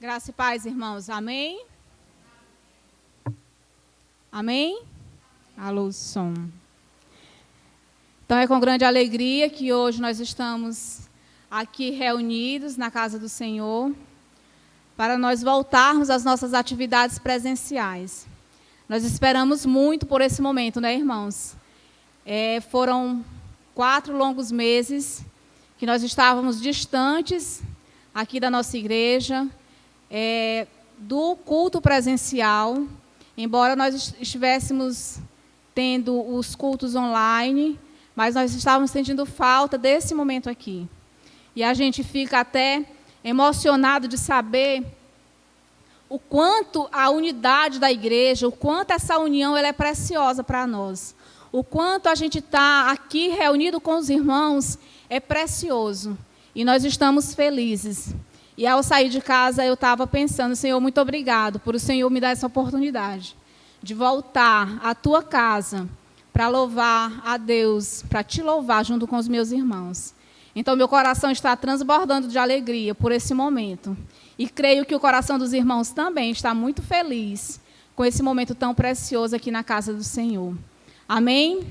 Graça e paz, irmãos. Amém? Amém? Alô, som. Então, é com grande alegria que hoje nós estamos aqui reunidos na casa do Senhor para nós voltarmos às nossas atividades presenciais. Nós esperamos muito por esse momento, né, irmãos? Foram 4 longos meses que nós estávamos distantes aqui da nossa igreja, do culto presencial, embora nós estivéssemos tendo os cultos online, mas nós estávamos sentindo falta desse momento aqui. E a gente fica até emocionado de saber o quanto a unidade da igreja, o quanto essa união ela é preciosa para nós. O quanto a gente está aqui reunido com os irmãos é precioso. E nós estamos felizes. E ao sair de casa, eu estava pensando, Senhor, muito obrigado por o Senhor me dar essa oportunidade de voltar à tua casa para louvar a Deus, para te louvar junto com os meus irmãos. Então, meu coração está transbordando de alegria por esse momento. E creio que o coração dos irmãos também está muito feliz com esse momento tão precioso aqui na casa do Senhor. Amém?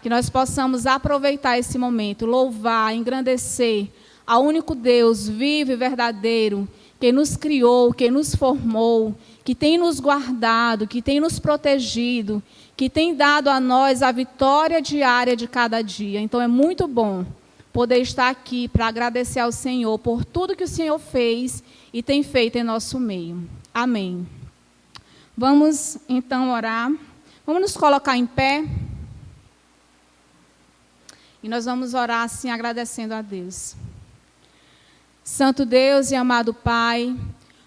Que nós possamos aproveitar esse momento, louvar, engrandecer ao único Deus vivo e verdadeiro, que nos criou, que nos formou, que tem nos guardado, que tem nos protegido, que tem dado a nós a vitória diária de cada dia. Então, é muito bom poder estar aqui para agradecer ao Senhor por tudo que o Senhor fez e tem feito em nosso meio. Amém. Vamos, então, orar. Vamos nos colocar em pé. E nós vamos orar assim, agradecendo a Deus. Santo Deus e amado Pai,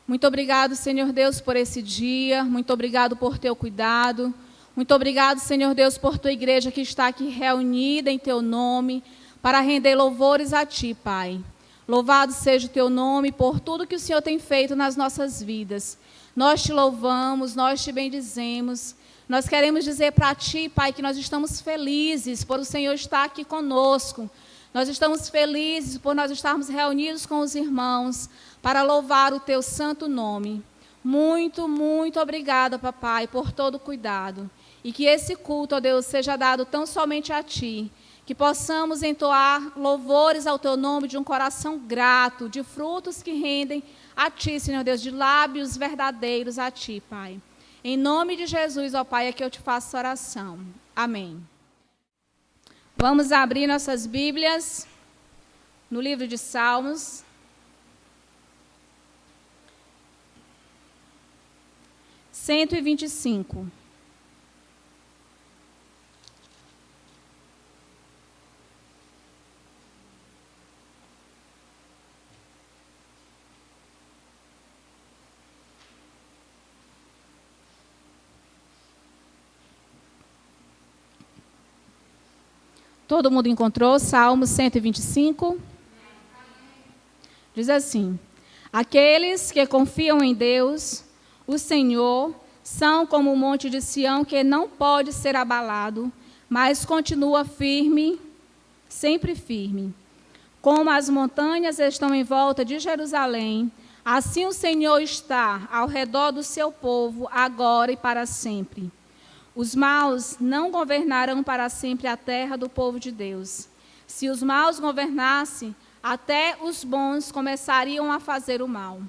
muito obrigado, Senhor Deus, por esse dia. Muito obrigado por teu cuidado. Muito obrigado, Senhor Deus, por tua igreja que está aqui reunida em teu nome, para render louvores a ti, Pai. Louvado seja o teu nome por tudo que o Senhor tem feito nas nossas vidas. Nós te louvamos, nós te bendizemos. Nós queremos dizer para ti, Pai, que nós estamos felizes por o Senhor estar aqui conosco. Nós estamos felizes por nós estarmos reunidos com os irmãos para louvar o teu santo nome. Muito, muito obrigada, papai, por todo o cuidado. E que esse culto, ó Deus, seja dado tão somente a ti. Que possamos entoar louvores ao teu nome de um coração grato, de frutos que rendem a ti, Senhor Deus, de lábios verdadeiros a ti, Pai. Em nome de Jesus, ó Pai, é que eu te faço essa oração. Amém. Vamos abrir nossas Bíblias no livro de Salmos. Cento e 25. Todo mundo encontrou? Salmo 125. Diz assim: aqueles que confiam em Deus, o Senhor, são como o monte de Sião que não pode ser abalado, mas continua firme, sempre firme. Como as montanhas estão em volta de Jerusalém, assim o Senhor está ao redor do seu povo, agora e para sempre. Os maus não governarão para sempre a terra do povo de Deus. Se os maus governassem, até os bons começariam a fazer o mal.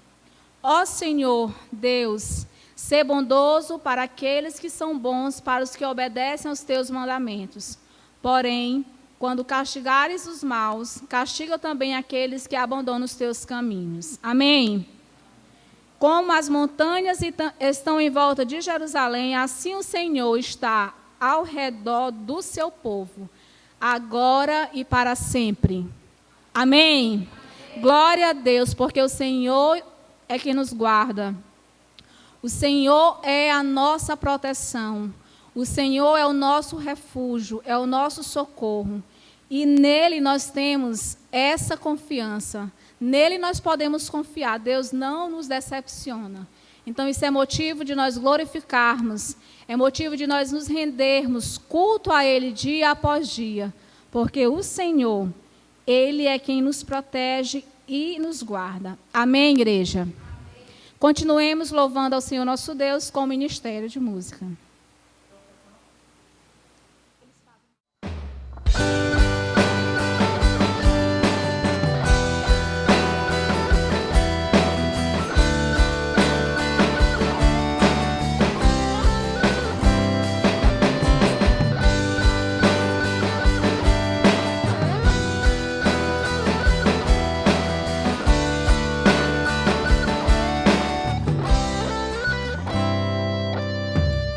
Ó Senhor, Deus, sê bondoso para aqueles que são bons, para os que obedecem aos teus mandamentos. Porém, quando castigares os maus, castiga também aqueles que abandonam os teus caminhos. Amém? Como as montanhas estão em volta de Jerusalém, assim o Senhor está ao redor do seu povo, agora e para sempre. Amém? Glória a Deus, porque o Senhor é quem nos guarda. O Senhor é a nossa proteção. O Senhor é o nosso refúgio, é o nosso socorro. E nele nós temos essa confiança. Nele nós podemos confiar. Deus não nos decepciona. Então isso é motivo de nós glorificarmos. É motivo de nós nos rendermos culto a Ele dia após dia. Porque o Senhor, Ele é quem nos protege e nos guarda. Amém, igreja? Continuemos louvando ao Senhor nosso Deus com o Ministério de Música.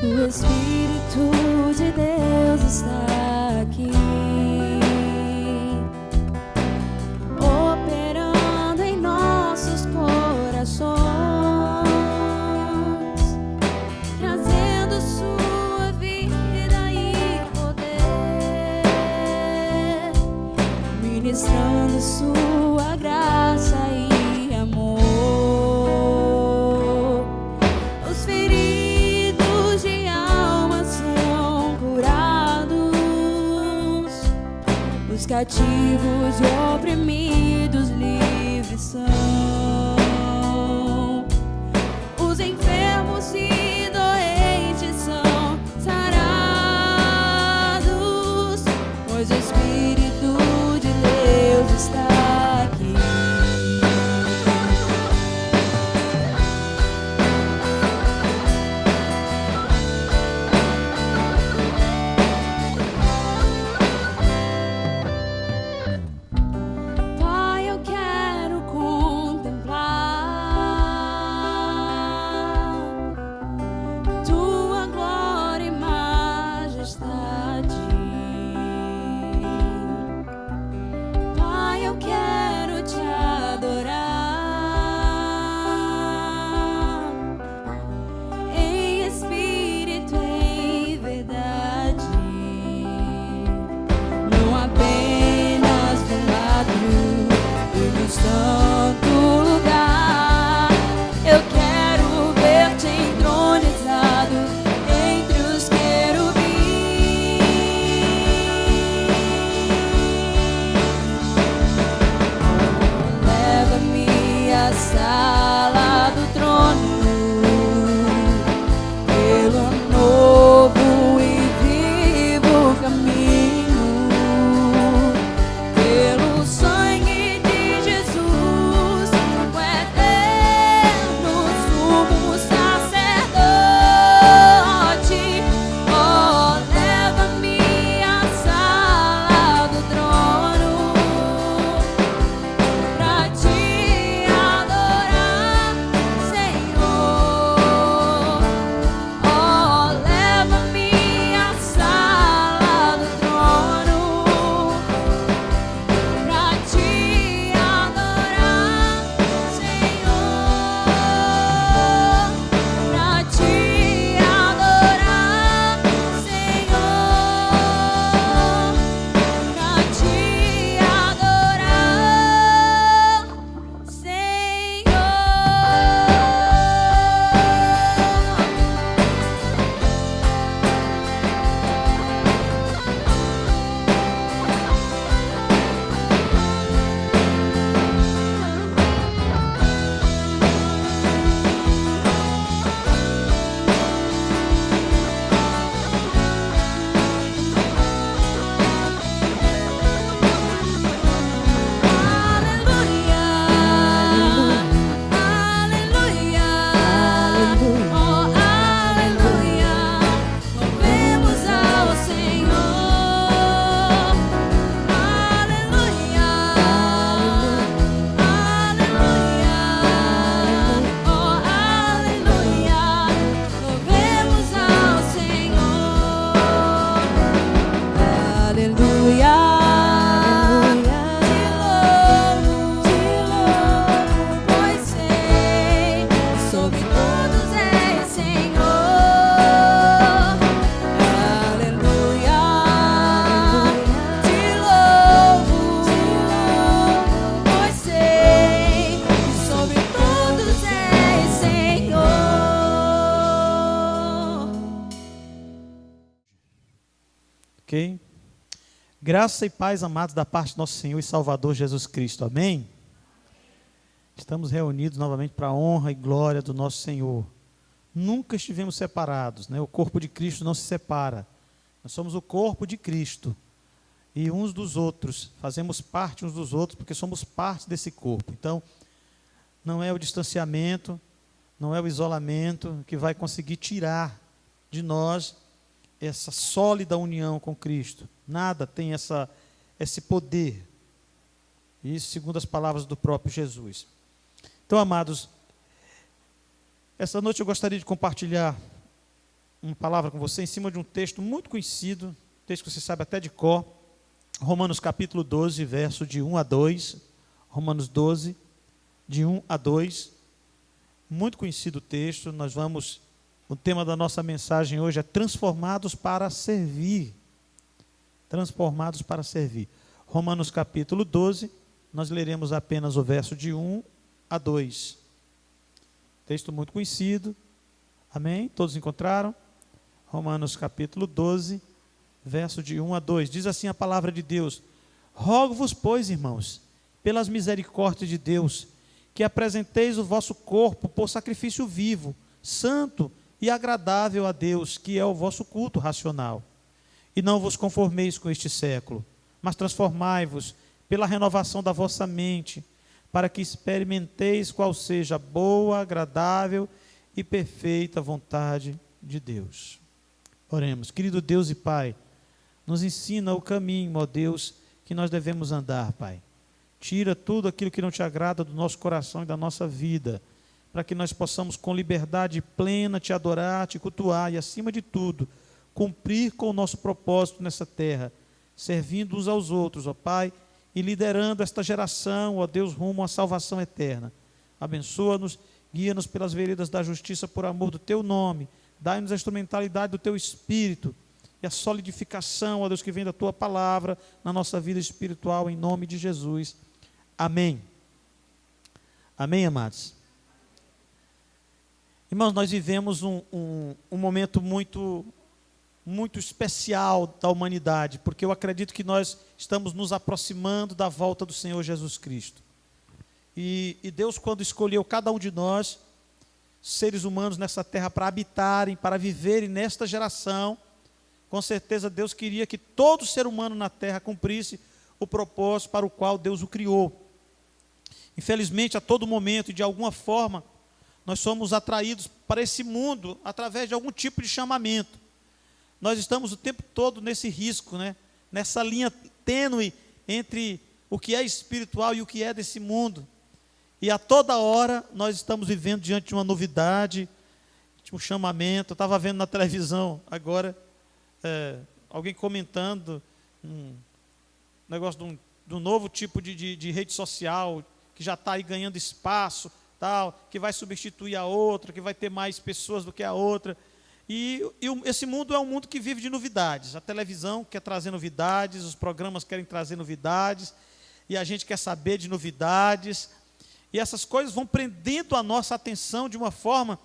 O Espírito de Deus está aqui, operando em nossos corações, trazendo sua vida e poder, ministrando sua graça e amor. Os feridos de alma são curados, os cativos e oprimidos livres são, os enfermos e doentes são sarados, pois o Espírito de Deus está aqui. Pai, eu quero contemplar tua glória e majestade. Pai, eu quero te adorar em espírito e em verdade, não apenas no ato e no santo lugar. Eu quero ver-te entronizado entre os querubins. Leva-me à sala do trono, pelo novo e vivo caminho, pelo sangue de Jesus, o eterno sumo sacerdote. Oh, leva-me à sala do trono pra te adorar, Senhor. Oh, leva-me à sala do trono pra te adorar, Senhor. Pra te adorar, Senhor. Pra te adorar, Senhor. Aleluia, aleluia, oh aleluia, louvemos ao Senhor. Aleluia, aleluia, oh aleluia, louvemos ao Senhor. Aleluia. Te louvo, pois sei, sobre todos és Senhor. Aleluia. Te louvo, pois sei, sobre todos és Senhor. Ok? Graça e paz, amados, da parte do nosso Senhor e Salvador Jesus Cristo. Amém? Estamos reunidos novamente para a honra e glória do nosso Senhor. Nunca estivemos separados, né? O corpo de Cristo não se separa. Nós somos o corpo de Cristo. E uns dos outros, fazemos parte uns dos outros, porque somos parte desse corpo. Então, não é o distanciamento, não é o isolamento que vai conseguir tirar de nós essa sólida união com Cristo. Nada tem esse poder. Isso segundo as palavras do próprio Jesus. Então, amados, essa noite eu gostaria de compartilhar uma palavra com você em cima de um texto muito conhecido, texto que você sabe até de cor, Romanos capítulo 12, verso de 1 a 2, Romanos 12, de 1 a 2, muito conhecido o texto. O tema da nossa mensagem hoje é transformados para servir, transformados para servir. Romanos capítulo 12, nós leremos apenas o verso de 1 a 2, texto muito conhecido, amém? Todos encontraram? Romanos capítulo 12, verso de 1 a 2, diz assim a palavra de Deus: rogo-vos, pois, irmãos, pelas misericórdias de Deus, que apresenteis o vosso corpo por sacrifício vivo, santo e agradável a Deus, que é o vosso culto racional. E não vos conformeis com este século, mas transformai-vos pela renovação da vossa mente, para que experimenteis qual seja a boa, agradável e perfeita vontade de Deus. Oremos. Querido Deus e Pai, nos ensina o caminho, ó Deus, que nós devemos andar, Pai. Tira tudo aquilo que não te agrada do nosso coração e da nossa vida, para que nós possamos com liberdade plena te adorar, te cultuar e, acima de tudo, cumprir com o nosso propósito nessa terra, servindo uns aos outros, ó Pai, e liderando esta geração, ó Deus, rumo à salvação eterna. Abençoa-nos, guia-nos pelas veredas da justiça por amor do Teu nome, dai-nos a instrumentalidade do Teu Espírito e a solidificação, ó Deus, que vem da Tua palavra na nossa vida espiritual, em nome de Jesus. Amém. Amém, amados? Irmãos, nós vivemos um momento muito especial da humanidade, porque eu acredito que nós estamos nos aproximando da volta do Senhor Jesus Cristo. E Deus, quando escolheu cada um de nós, seres humanos nessa terra, para habitarem, para viverem nesta geração, com certeza Deus queria que todo ser humano na terra cumprisse o propósito para o qual Deus o criou. Infelizmente, a todo momento e de alguma forma, nós somos atraídos para esse mundo através de algum tipo de chamamento. Nós estamos o tempo todo nesse risco, né? Nessa linha tênue entre o que é espiritual e o que é desse mundo. E a toda hora nós estamos vivendo diante de uma novidade, de um chamamento. Eu estava vendo na televisão agora, alguém comentando um negócio de um novo tipo de rede social, que já está aí ganhando espaço, tal, que vai substituir a outra, que vai ter mais pessoas do que a outra. E esse mundo é um mundo que vive de novidades. A televisão quer trazer novidades, os programas querem trazer novidades, e a gente quer saber de novidades. E essas coisas vão prendendo a nossa atenção de uma forma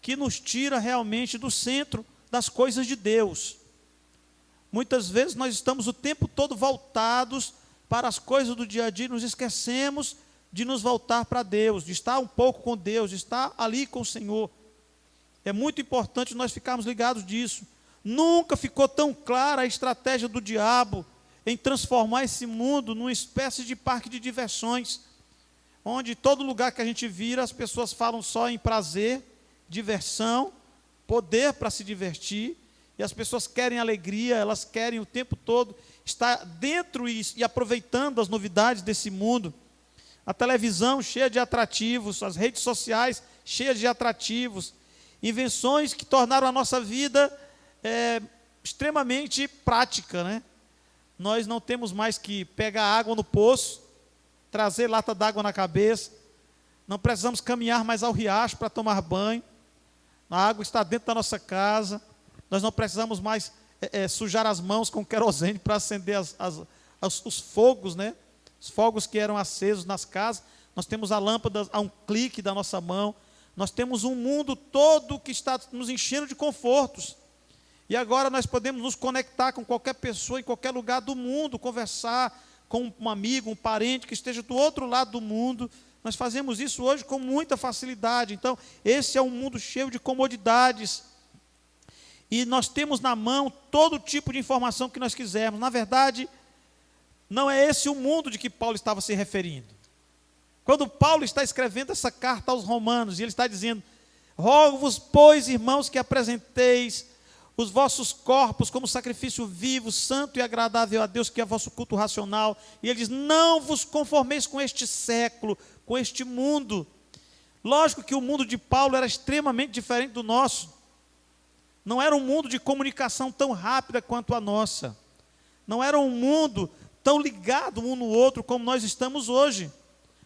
que nos tira realmente do centro das coisas de Deus. Muitas vezes nós estamos o tempo todo voltados para as coisas do dia a dia, nos esquecemos de nos voltar para Deus, de estar um pouco com Deus, de estar ali com o Senhor. É muito importante nós ficarmos ligados disso. Nunca ficou tão clara a estratégia do diabo em transformar esse mundo numa espécie de parque de diversões, onde todo lugar que a gente vira, as pessoas falam só em prazer, diversão, poder para se divertir, e as pessoas querem alegria, elas querem o tempo todo estar dentro e aproveitando as novidades desse mundo. A televisão cheia de atrativos, as redes sociais cheias de atrativos, invenções que tornaram a nossa vida extremamente prática, né? Nós não temos mais que pegar água no poço, trazer lata d'água na cabeça, não precisamos caminhar mais ao riacho para tomar banho, a água está dentro da nossa casa, nós não precisamos mais sujar as mãos com querosene para acender os fogos, né? Os fogos que eram acesos nas casas, nós temos a lâmpada a um clique da nossa mão, nós temos um mundo todo que está nos enchendo de confortos, e agora nós podemos nos conectar com qualquer pessoa, em qualquer lugar do mundo, conversar com um amigo, um parente que esteja do outro lado do mundo, Nós fazemos isso hoje com muita facilidade. Então, esse é um mundo cheio de comodidades. E nós temos na mão todo tipo de informação que nós quisermos. Na verdade, não é esse o mundo de que Paulo estava se referindo. Quando Paulo está escrevendo essa carta aos Romanos, e ele está dizendo: rogo-vos, pois, irmãos, que apresenteis os vossos corpos como sacrifício vivo, santo e agradável a Deus, que é vosso culto racional. E ele diz: não vos conformeis com este século, com este mundo. Lógico que o mundo de Paulo era extremamente diferente do nosso. Não era um mundo de comunicação tão rápida quanto a nossa. Não era um mundo tão ligado um no outro como nós estamos hoje.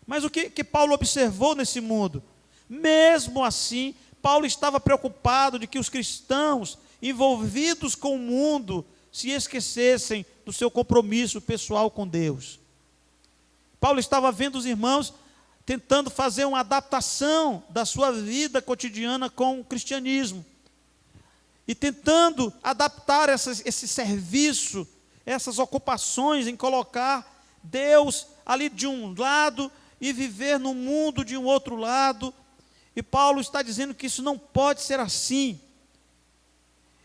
Mas o que Paulo observou nesse mundo? Mesmo assim, Paulo estava preocupado de que os cristãos envolvidos com o mundo se esquecessem do seu compromisso pessoal com Deus. Paulo estava vendo os irmãos tentando fazer uma adaptação da sua vida cotidiana com o cristianismo. E tentando adaptar esse serviço, essas ocupações em colocar Deus ali de um lado e viver no mundo de um outro lado. E Paulo está dizendo que isso não pode ser assim.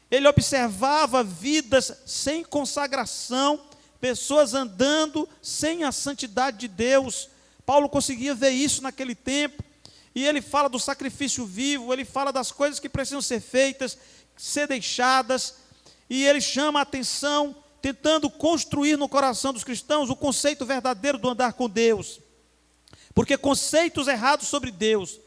Ele observava vidas sem consagração, pessoas andando sem a santidade de Deus. Paulo conseguia ver isso naquele tempo. E ele fala do sacrifício vivo, ele fala das coisas que precisam ser feitas, ser deixadas, e ele chama a atenção, tentando construir no coração dos cristãos o conceito verdadeiro do andar com Deus. Porque conceitos errados sobre Deus,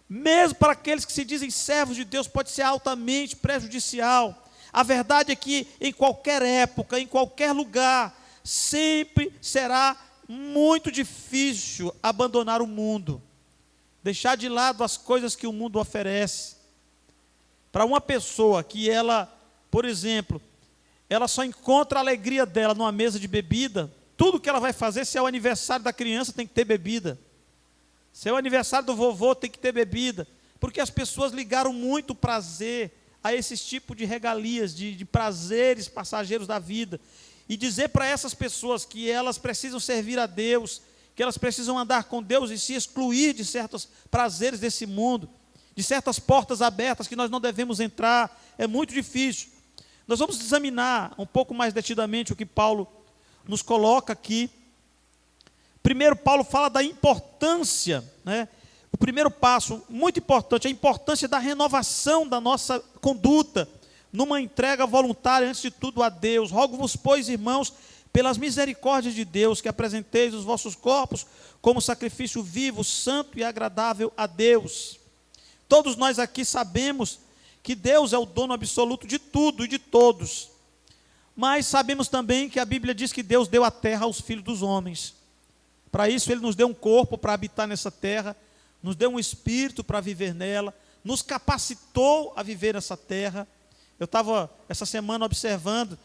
mesmo para aqueles que se dizem servos de Deus, pode ser altamente prejudicial. A verdade é que em qualquer época, em qualquer lugar, sempre será muito difícil abandonar o mundo, deixar de lado as coisas que o mundo oferece. Para uma pessoa que ela, por exemplo, ela só encontra a alegria dela numa mesa de bebida, tudo que ela vai fazer, se é o aniversário da criança, tem que ter bebida. Se é o aniversário do vovô, tem que ter bebida. Porque as pessoas ligaram muito prazer a esses tipos de regalias, de prazeres passageiros da vida. E dizer para essas pessoas que elas precisam servir a Deus, que elas precisam andar com Deus e se excluir de certos prazeres desse mundo, de certas portas abertas que nós não devemos entrar, é muito difícil. Nós vamos examinar um pouco mais detidamente o que Paulo nos coloca aqui. Primeiro, Paulo fala da importância, né? O primeiro passo, muito importante, a importância da renovação da nossa conduta, numa entrega voluntária, antes de tudo, a Deus. Rogo-vos, pois, irmãos, pelas misericórdias de Deus, que apresenteis os vossos corpos como sacrifício vivo, santo e agradável a Deus. Todos nós aqui sabemos que Deus é o dono absoluto de tudo e de todos. Mas sabemos também que a Bíblia diz que Deus deu a terra aos filhos dos homens. Para isso Ele nos deu um corpo para habitar nessa terra, nos deu um espírito para viver nela, nos capacitou a viver nessa terra. Eu estava essa semana observando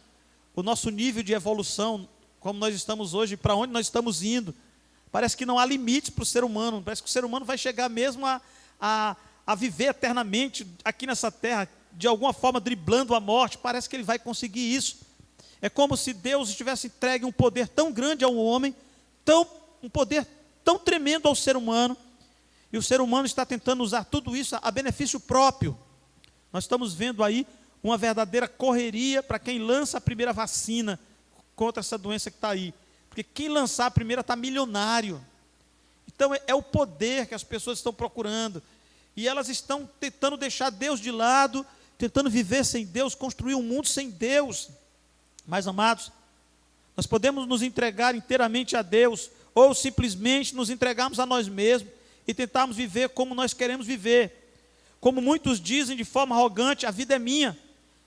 o nosso nível de evolução, como nós estamos hoje, para onde nós estamos indo. Parece que não há limites para o ser humano, parece que o ser humano vai chegar mesmo a viver eternamente aqui nessa terra, de alguma forma driblando a morte. Parece que ele vai conseguir isso. É como se Deus tivesse entregue um poder tão grande ao homem, um poder tão tremendo ao ser humano, e o ser humano está tentando usar tudo isso a benefício próprio. Nós estamos vendo aí uma verdadeira correria para quem lança a primeira vacina contra essa doença que está aí, porque quem lançar a primeira está milionário. Então é o poder que as pessoas estão procurando, e elas estão tentando deixar Deus de lado, tentando viver sem Deus, construir um mundo sem Deus. Mas, amados, nós podemos nos entregar inteiramente a Deus, ou simplesmente nos entregarmos a nós mesmos e tentarmos viver como nós queremos viver. Como muitos dizem de forma arrogante, a vida é minha,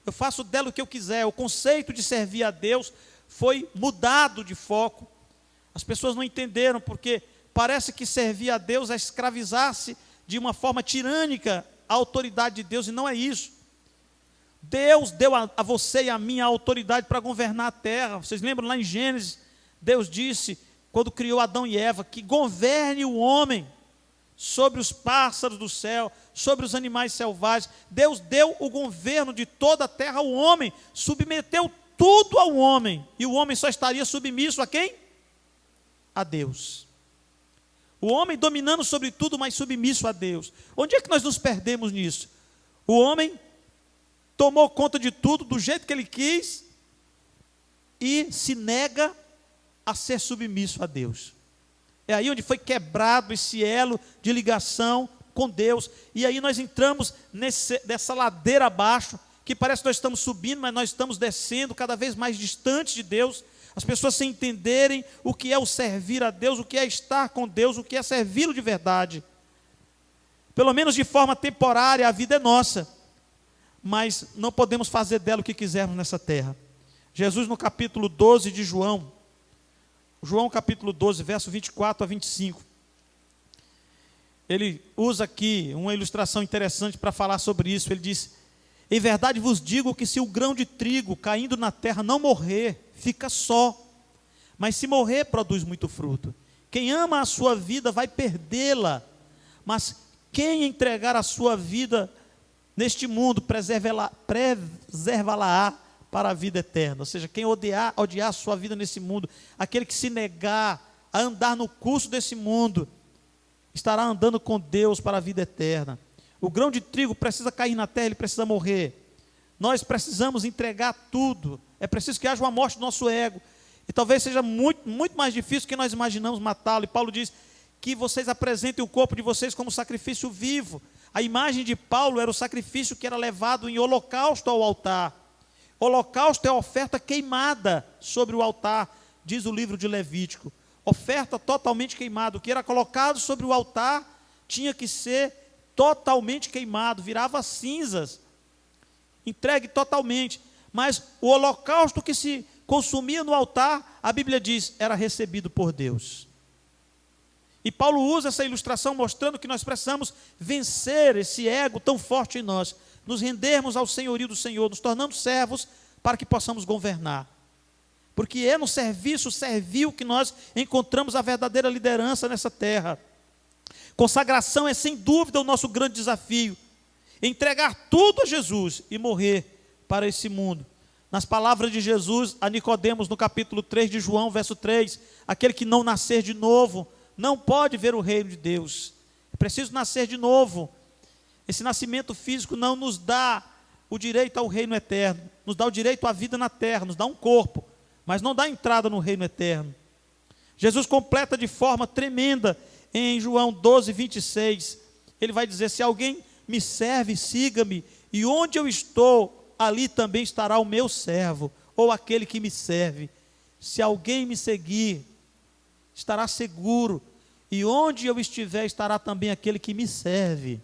eu faço dela o que eu quiser. O conceito de servir a Deus foi mudado de foco. As pessoas não entenderam, porque parece que servir a Deus é escravizar-se de uma forma tirânica a autoridade de Deus, e não é isso. Deus deu a você e a mim a autoridade para governar a terra. Vocês lembram lá em Gênesis, Deus disse, quando criou Adão e Eva, que governe o homem sobre os pássaros do céu, sobre os animais selvagens. Deus deu o governo de toda a terra ao homem, submeteu tudo ao homem, e o homem só estaria submisso a quem? A Deus. O homem dominando sobre tudo, mas submisso a Deus. Onde é que nós nos perdemos nisso? O homem tomou conta de tudo do jeito que ele quis e se nega a ser submisso a Deus. É aí onde foi quebrado esse elo de ligação com Deus. E aí nós entramos nessa ladeira abaixo, que parece que nós estamos subindo, mas nós estamos descendo cada vez mais distante de Deus. As pessoas sem entenderem o que é o servir a Deus, o que é estar com Deus, o que é servi-lo de verdade. Pelo menos de forma temporária, a vida é nossa, mas não podemos fazer dela o que quisermos nessa terra. Jesus, no capítulo 12 de João capítulo 12, verso 24 a 25, ele usa aqui uma ilustração interessante para falar sobre isso. Ele diz: em verdade vos digo que se o grão de trigo caindo na terra não morrer, fica só, mas se morrer, produz muito fruto. Quem ama a sua vida vai perdê-la, mas quem entregar a sua vida neste mundo, preservá-la-á para a vida eterna. Ou seja, quem odiar a sua vida nesse mundo, aquele que se negar a andar no curso desse mundo, estará andando com Deus para a vida eterna. O grão de trigo precisa cair na terra, ele precisa morrer. Nós precisamos entregar tudo. É preciso que haja uma morte do nosso ego. E talvez seja muito, muito mais difícil que nós imaginamos matá-lo. E Paulo diz que vocês apresentem o corpo de vocês como sacrifício vivo. A imagem de Paulo era o sacrifício que era levado em holocausto ao altar. Holocausto é a oferta queimada sobre o altar, diz o livro de Levítico. Oferta totalmente queimada. O que era colocado sobre o altar tinha que ser totalmente queimado, virava cinzas, entregue totalmente. Mas o holocausto que se consumia no altar, a Bíblia diz, era recebido por Deus. E Paulo usa essa ilustração mostrando que nós precisamos vencer esse ego tão forte em nós, nos rendermos ao senhorio do Senhor, nos tornando servos para que possamos governar. Porque é no serviço servil que nós encontramos a verdadeira liderança nessa terra. Consagração é sem dúvida o nosso grande desafio. Entregar tudo a Jesus e morrer para esse mundo. Nas palavras de Jesus a Nicodemos, no capítulo 3 de João, verso 3, aquele que não nascer de novo, não pode ver o reino de Deus. É preciso nascer de novo. Esse nascimento físico não nos dá o direito ao reino eterno, nos dá o direito à vida na terra, nos dá um corpo, mas não dá entrada no reino eterno. Jesus completa de forma tremenda em João 12, 26. Ele vai dizer: se alguém me serve, siga-me, e onde eu estou, ali também estará o meu servo, ou aquele que me serve. Se alguém me seguir, estará seguro, e onde eu estiver, estará também aquele que me serve.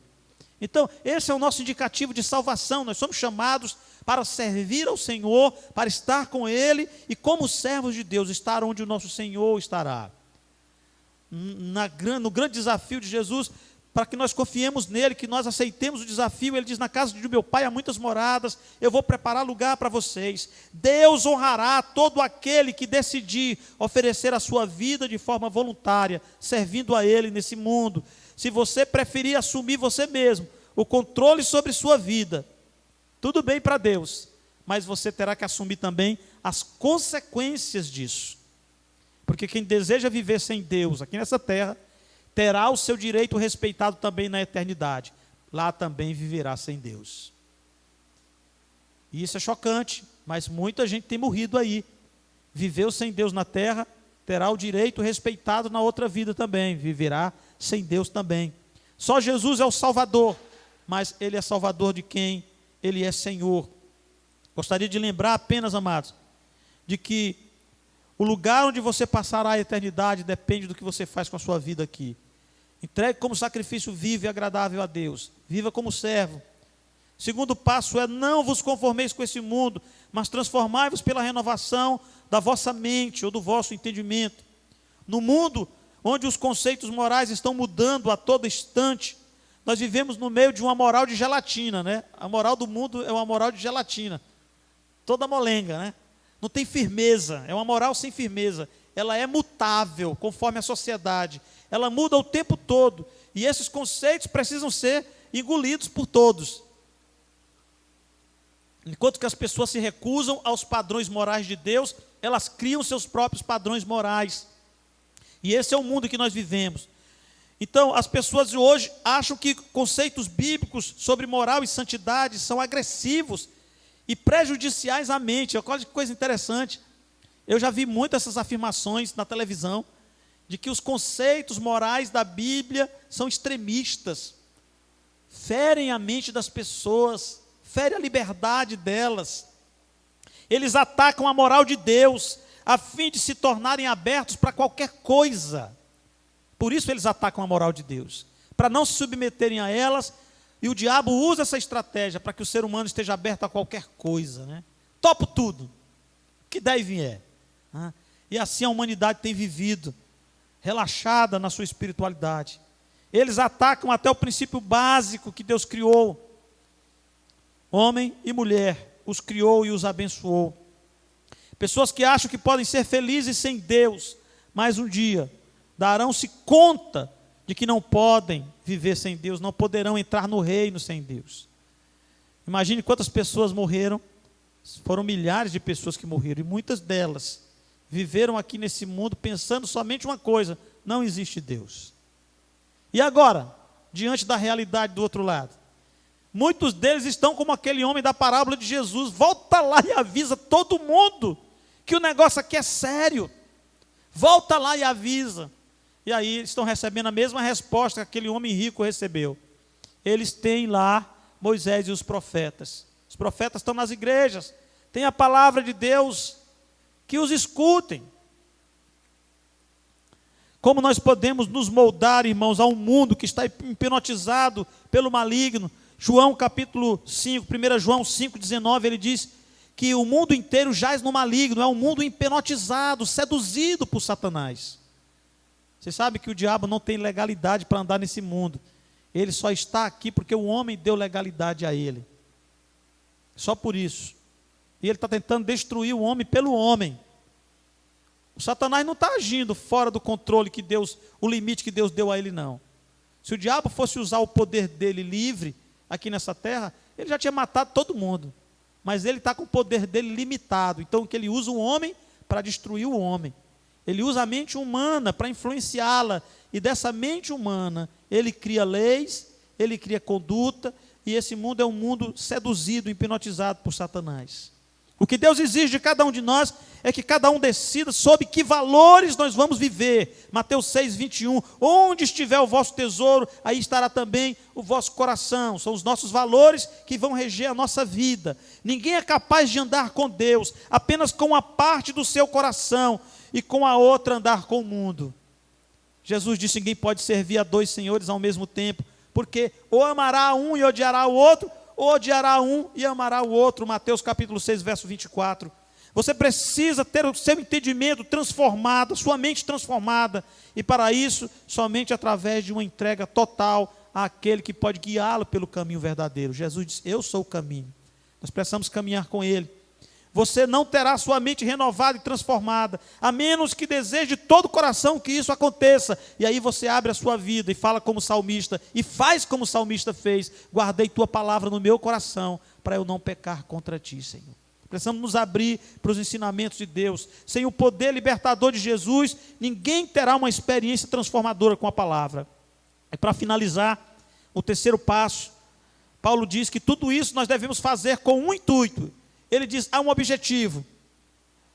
Então, esse é o nosso indicativo de salvação. Nós somos chamados para servir ao Senhor, para estar com Ele, e como servos de Deus, estar onde o nosso Senhor estará. No grande desafio de Jesus, para que nós confiemos nele, que nós aceitemos o desafio, ele diz: na casa de meu pai há muitas moradas, eu vou preparar lugar para vocês. Deus honrará todo aquele que decidir oferecer a sua vida de forma voluntária, servindo a Ele nesse mundo. Se você preferir assumir você mesmo o controle sobre sua vida, tudo bem para Deus, mas você terá que assumir também as consequências disso. Porque quem deseja viver sem Deus aqui nessa terra, terá o seu direito respeitado também na eternidade. Lá também viverá sem Deus. E isso é chocante, mas muita gente tem morrido aí. Viveu sem Deus na terra, terá o direito respeitado na outra vida também, viverá sem Deus também. Só Jesus é o Salvador, mas Ele é Salvador de quem Ele é Senhor. Gostaria de lembrar apenas, amados, de que o lugar onde você passará a eternidade depende do que você faz com a sua vida aqui. Entregue como sacrifício vivo e agradável a Deus. Viva como servo. Segundo passo é: não vos conformeis com esse mundo, mas transformai-vos pela renovação da vossa mente ou do vosso entendimento. No mundo onde os conceitos morais estão mudando a todo instante, nós vivemos no meio de uma moral de gelatina, né? A moral do mundo é uma moral de gelatina, toda molenga, né? Não tem firmeza, é uma moral sem firmeza. Ela é mutável conforme a sociedade, ela muda o tempo todo, e esses conceitos precisam ser engolidos por todos. Enquanto que as pessoas se recusam aos padrões morais de Deus, elas criam seus próprios padrões morais. E esse é o mundo que nós vivemos. Então, as pessoas de hoje acham que conceitos bíblicos sobre moral e santidade são agressivos e prejudiciais à mente. Olha que coisa interessante. Eu já vi muitas essas afirmações na televisão, de que os conceitos morais da Bíblia são extremistas, ferem a mente das pessoas, ferem a liberdade delas. Eles atacam a moral de Deus, a fim de se tornarem abertos para qualquer coisa. Por isso eles atacam a moral de Deus, para não se submeterem a elas, e o diabo usa essa estratégia para que o ser humano esteja aberto a qualquer coisa, né? Topo tudo, o que der e vier. E assim a humanidade tem vivido, relaxada na sua espiritualidade. Eles atacam até o princípio básico que Deus criou. Homem e mulher, os criou e os abençoou. Pessoas que acham que podem ser felizes sem Deus, mas um dia darão-se conta de que não podem viver sem Deus, não poderão entrar no reino sem Deus. Imagine quantas pessoas morreram. Foram milhares de pessoas que morreram, e muitas delas viveram aqui nesse mundo pensando somente uma coisa: não existe Deus. E agora, diante da realidade do outro lado, muitos deles estão como aquele homem da parábola de Jesus: volta lá e avisa todo mundo que o negócio aqui é sério, volta lá e avisa. E aí eles estão recebendo a mesma resposta que aquele homem rico recebeu. Eles têm lá Moisés e os profetas estão nas igrejas, tem a palavra de Deus, que os escutem. Como nós podemos nos moldar, irmãos, a um mundo que está hipnotizado pelo maligno? João capítulo 5, 1 João 5,19, ele diz que o mundo inteiro jaz no maligno, é um mundo hipnotizado, seduzido por Satanás. Você sabe que o diabo não tem legalidade para andar nesse mundo. Ele só está aqui porque o homem deu legalidade a ele. Só por isso. E ele está tentando destruir o homem pelo homem. O Satanás não está agindo fora do controle que Deus, o limite que Deus deu a ele, não. Se o diabo fosse usar o poder dele livre aqui nessa terra, ele já tinha matado todo mundo. Mas ele está com o poder dele limitado. Então, que ele usa o homem para destruir o homem. Ele usa a mente humana para influenciá-la. E dessa mente humana, ele cria leis, ele cria conduta. E esse mundo é um mundo seduzido, hipnotizado por Satanás. O que Deus exige de cada um de nós é que cada um decida sob que valores nós vamos viver. Mateus 6, 21. Onde estiver o vosso tesouro, aí estará também o vosso coração. São os nossos valores que vão reger a nossa vida. Ninguém é capaz de andar com Deus apenas com uma parte do seu coração e com a outra andar com o mundo. Jesus disse: ninguém pode servir a dois senhores ao mesmo tempo, porque ou amará um e odiará o outro, ou odiará um e amará o outro. Mateus capítulo 6, verso 24. Você precisa ter o seu entendimento transformado, a sua mente transformada, e para isso, somente através de uma entrega total àquele que pode guiá-lo pelo caminho verdadeiro. Jesus disse: eu sou o caminho. Nós precisamos caminhar com Ele. Você não terá sua mente renovada e transformada, a menos que deseje de todo o coração que isso aconteça. E aí você abre a sua vida e fala como salmista, e faz como o salmista fez: guardei tua palavra no meu coração, para eu não pecar contra ti, Senhor. Precisamos nos abrir para os ensinamentos de Deus. Sem o poder libertador de Jesus, ninguém terá uma experiência transformadora com a palavra. E para finalizar, o terceiro passo, Paulo diz que tudo isso nós devemos fazer com um intuito. Ele diz: há um objetivo,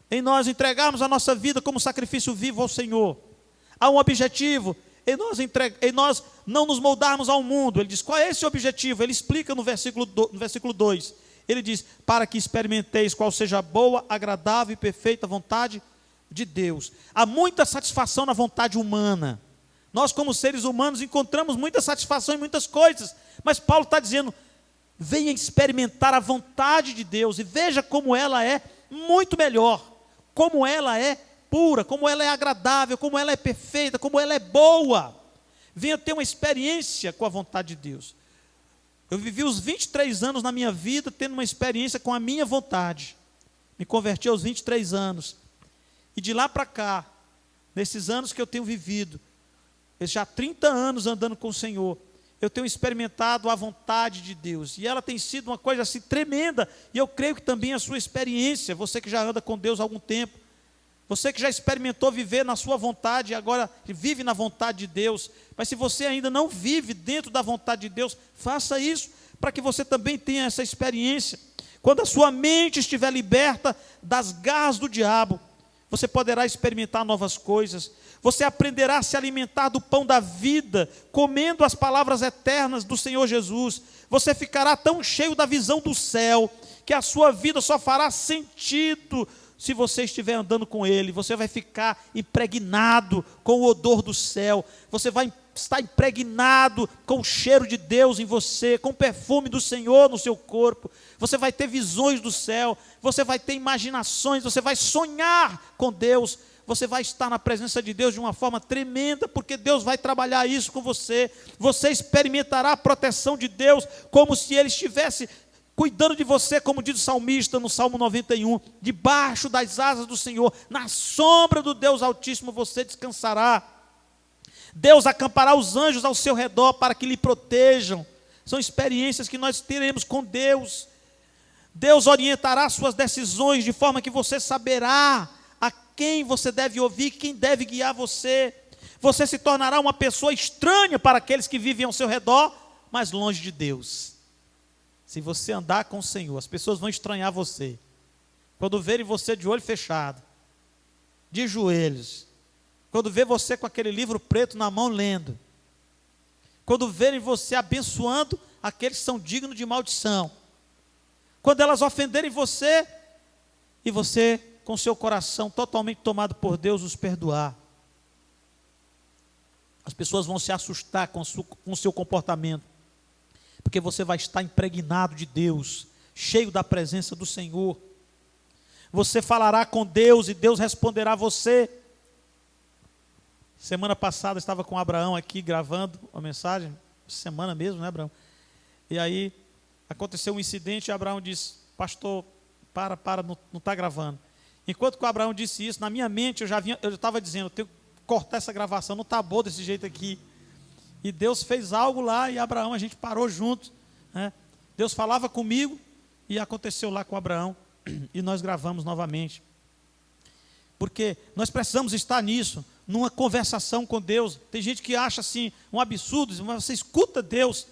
em nós entregarmos a nossa vida como sacrifício vivo ao Senhor. Há um objetivo, em nós não nos moldarmos ao mundo. Ele diz: qual é esse objetivo? Ele explica no versículo 2. Ele diz: para que experimenteis qual seja a boa, agradável e perfeita vontade de Deus. Há muita satisfação na vontade humana. Nós, como seres humanos, encontramos muita satisfação em muitas coisas. Mas Paulo está dizendo: venha experimentar a vontade de Deus e veja como ela é muito melhor, como ela é pura, como ela é agradável, como ela é perfeita, como ela é boa. Venha ter uma experiência com a vontade de Deus. Eu vivi os 23 anos na minha vida tendo uma experiência com a minha vontade. Me converti aos 23 anos. E de lá para cá, nesses anos que eu tenho vivido, já 30 anos andando com o Senhor, eu tenho experimentado a vontade de Deus, e ela tem sido uma coisa assim tremenda, e eu creio que também a sua experiência, você que já anda com Deus há algum tempo, Você que já experimentou viver na sua vontade e agora vive na vontade de Deus. Mas se você ainda não vive dentro da vontade de Deus, faça isso para que você também tenha essa experiência. Quando a sua mente estiver liberta das garras do diabo, você poderá experimentar novas coisas. Você aprenderá a se alimentar do pão da vida, comendo as palavras eternas do Senhor Jesus. Você ficará tão cheio da visão do céu, que a sua vida só fará sentido se você estiver andando com Ele. Você vai ficar impregnado com o odor do céu. Você vai estar impregnado com o cheiro de Deus em você, com o perfume do Senhor no seu corpo. Você vai ter visões do céu, você vai ter imaginações, você vai sonhar com Deus. Você vai estar na presença de Deus de uma forma tremenda, porque Deus vai trabalhar isso com você. Você experimentará a proteção de Deus, como se Ele estivesse cuidando de você, como diz o salmista no Salmo 91, debaixo das asas do Senhor, na sombra do Deus Altíssimo você descansará. Deus acampará os anjos ao seu redor para que lhe protejam. São experiências que nós teremos com Deus. Deus orientará suas decisões de forma que você saberá a quem você deve ouvir, quem deve guiar você. Você se tornará uma pessoa estranha para aqueles que vivem ao seu redor, mas longe de Deus. Se você andar com o Senhor, as pessoas vão estranhar você. Quando verem você de olho fechado, de joelhos, quando vê você com aquele livro preto na mão lendo, quando verem você abençoando aqueles que são dignos de maldição, quando elas ofenderem você, e você com seu coração totalmente tomado por Deus os perdoar, as pessoas vão se assustar com o seu comportamento, porque você vai estar impregnado de Deus, cheio da presença do Senhor. Você falará com Deus e Deus responderá a você. Semana passada eu estava com o Abraão aqui gravando uma mensagem, semana mesmo, né, Abraão? E aí aconteceu um incidente e Abraão disse: pastor, para, não está gravando. Enquanto que o Abraão disse isso, na minha mente eu estava dizendo: eu tenho que cortar essa gravação, não está boa desse jeito aqui. E Deus fez algo lá e Abraão, a gente parou junto, né? Deus falava comigo e aconteceu lá com Abraão e nós gravamos novamente. Porque nós precisamos estar nisso, numa conversação com Deus. Tem gente que acha assim um absurdo, mas você escuta Deus,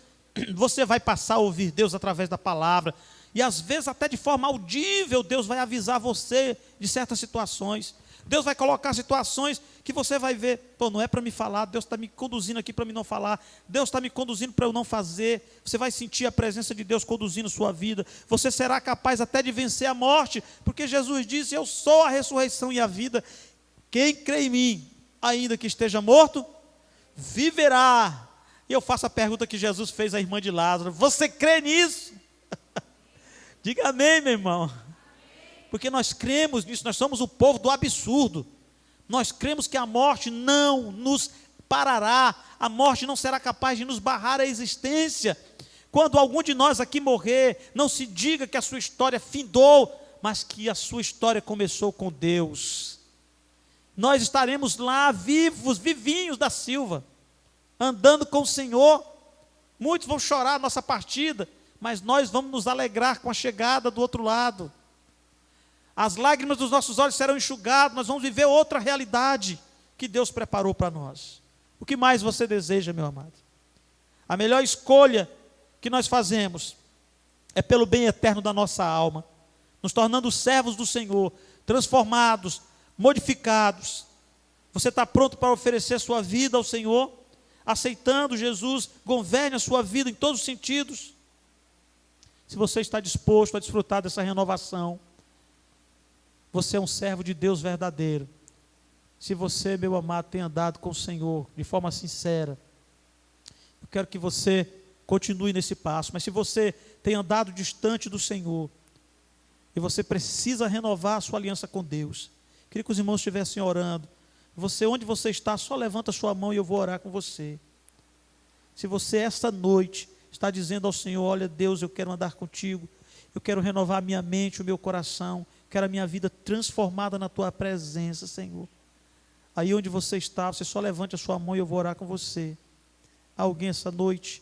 você vai passar a ouvir Deus através da palavra. E às vezes até de forma audível Deus vai avisar você de certas situações. Deus vai colocar situações que você vai ver: pô, não é para me falar, Deus está me conduzindo aqui para me não falar, Deus está me conduzindo para eu não fazer. Você vai sentir a presença de Deus conduzindo sua vida. Você será capaz até de vencer a morte, porque Jesus disse: eu sou a ressurreição e a vida. Quem crê em mim, ainda que esteja morto, viverá. E eu faço a pergunta que Jesus fez à irmã de Lázaro: você crê nisso? Diga amém, meu irmão. Porque nós cremos nisso, nós somos o povo do absurdo. Nós cremos que a morte não nos parará, a morte não será capaz de nos barrar a existência. Quando algum de nós aqui morrer, não se diga que a sua história findou, mas que a sua história começou com Deus. Nós estaremos lá vivos, vivinhos da Silva, andando com o Senhor. Muitos vão chorar a nossa partida, mas nós vamos nos alegrar com a chegada do outro lado. As lágrimas dos nossos olhos serão enxugadas, nós vamos viver outra realidade que Deus preparou para nós. O que mais você deseja, meu amado? A melhor escolha que nós fazemos é pelo bem eterno da nossa alma, nos tornando servos do Senhor, transformados, modificados. Você está pronto para oferecer sua vida ao Senhor, aceitando Jesus, governe a sua vida em todos os sentidos? Se você está disposto a desfrutar dessa renovação, você é um servo de Deus verdadeiro. Se você, meu amado, tem andado com o Senhor de forma sincera, eu quero que você continue nesse passo. Mas se você tem andado distante do Senhor, e você precisa renovar a sua aliança com Deus, queria que os irmãos estivessem orando. Você, onde você está, só levanta a sua mão e eu vou orar com você. Se você esta noite está dizendo ao Senhor: olha, Deus, eu quero andar contigo, eu quero renovar a minha mente, o meu coração, quero a minha vida transformada na tua presença, Senhor. Aí onde você está, você só levante a sua mão e eu vou orar com você. Há alguém essa noite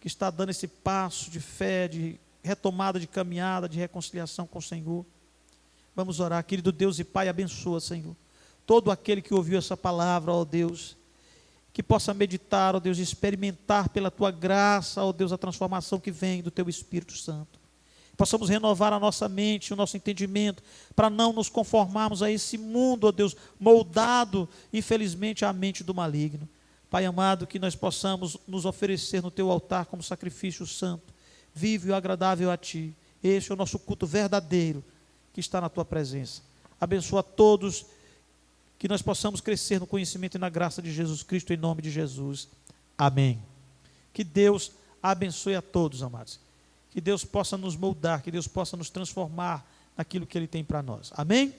que está dando esse passo de fé, de retomada de caminhada, de reconciliação com o Senhor? Vamos orar. Querido Deus e Pai, abençoa, Senhor, todo aquele que ouviu essa palavra, ó Deus, que possa meditar, ó Deus, experimentar pela Tua graça, ó Deus, a transformação que vem do Teu Espírito Santo. Possamos renovar a nossa mente, o nosso entendimento, para não nos conformarmos a esse mundo, ó Deus, moldado, infelizmente, à mente do maligno. Pai amado, que nós possamos nos oferecer no Teu altar como sacrifício santo, vivo e agradável a Ti. Este é o nosso culto verdadeiro que está na Tua presença. Abençoa a todos, que nós possamos crescer no conhecimento e na graça de Jesus Cristo, em nome de Jesus. Amém. Que Deus abençoe a todos, amados. Que Deus possa nos moldar, que Deus possa nos transformar naquilo que Ele tem para nós. Amém?